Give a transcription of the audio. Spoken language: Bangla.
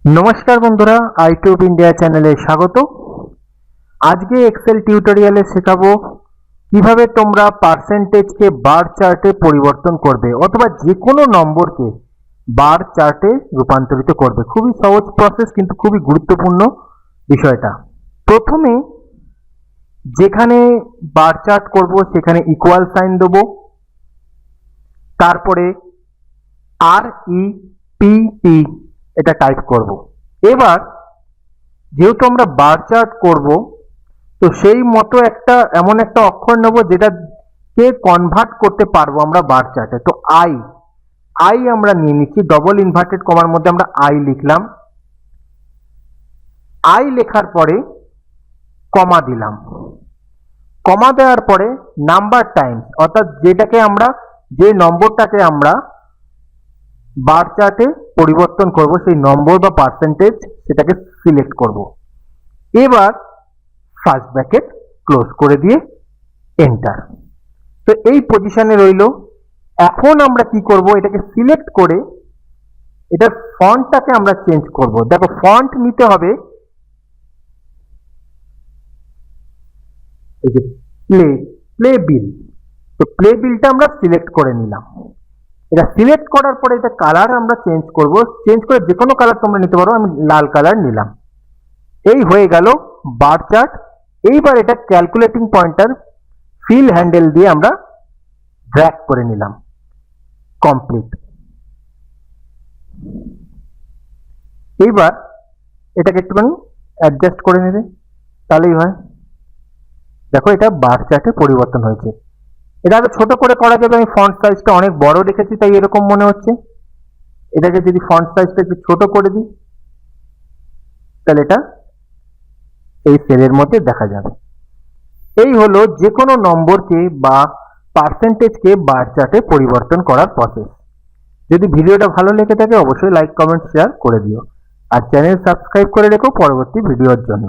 नमस्कार बंधुरा आईट्यूब इंडिया चैनले स्वागत। आज के एक्सेल टिউটোরিয়ালে শেখাবো কিভাবে তোমরা পার্সেন্টেজ के बार चार्टे परिवर्तन करबे अथवा जे कोनो नम्बर के बार चार्टे रूपान्तरित करबे। खूबই সহজ প্রসেস কিন্তু খুবই গুরুত্বপূর্ণ বিষয়টা। প্রথমে যেখানে বার চার্ট করব সেখানে ইকুয়াল সাইন দেব, তারপরে REPT এটা টাইপ করব। এবার যেহেতু আমরা বার চার্ট করব তো সেই মতো একটা এমন একটা অক্ষর নেব যেটাকে কনভার্ট করতে পারবো আমরা বার চার্টে। তো আই আমরা নিয়ে নিচ্ছি, ডবল ইনভার্টেড কমার মধ্যে আমরা আই লিখলাম। আই লেখার পরে কমা দিলাম, কমা দেওয়ার পরে নাম্বার টাইমস অর্থাৎ যেটাকে আমরা যে নম্বরটাকে আমরা বার চার্টে পরিবর্তন করব সেই নম্বর বা পার্সেন্টেজ সেটাকে সিলেক্ট করব। এবার ফার্স্ট ব্র্যাকেট ক্লোজ করে দিয়ে এন্টার। তো এই পজিশনে রইল। এখন আমরা কি করব, এটাকে সিলেক্ট করে এটার ফন্টটাকে আমরা চেঞ্জ করব। দেখো ফন্ট নিতে হবে এই যে প্লে বিল। তো প্লে বিলটা আমরা সিলেক্ট করে নিলাম। এটা সিলেক্ট করার পরে এটা কালার আমরা চেঞ্জ করব। চেঞ্জ করে যে কোনো কালার তোমরা নিতে পারো, আমি লাল কালার নিলাম। এই হয়ে গেল বার চার্ট। এইবার এটা ক্যালকুলেটিং পয়েন্টার ফিল হ্যান্ডেল দিয়ে আমরা ড্র্যাগ করে নিলাম। কমপ্লিট। এইবার এটাকে একটুখানি অ্যাডজাস্ট করে নেবে, তাহলেই হয়। দেখো এটা বার চার্টে পরিবর্তন হয়েছে। এটা আরো ছোট করে করা যাবে, আমি ফন্ট সাইজটা অনেক বড় রেখেছি তাই এরকম মনে হচ্ছে। এটাকে যদি ফন্ট সাইজটা একটু ছোট করে দিই তাহলে এটা এই সেলের মধ্যে দেখা যাবে। এই হলো যে কোনো নম্বরকে বা পার্সেন্টেজকে বার চার্টে পরিবর্তন করার প্রসেস। যদি ভিডিওটা ভালো লেগে থাকে অবশ্যই লাইক কমেন্ট শেয়ার করে দিও আর চ্যানেল সাবস্ক্রাইব করে রেখো পরবর্তী ভিডিওর জন্য।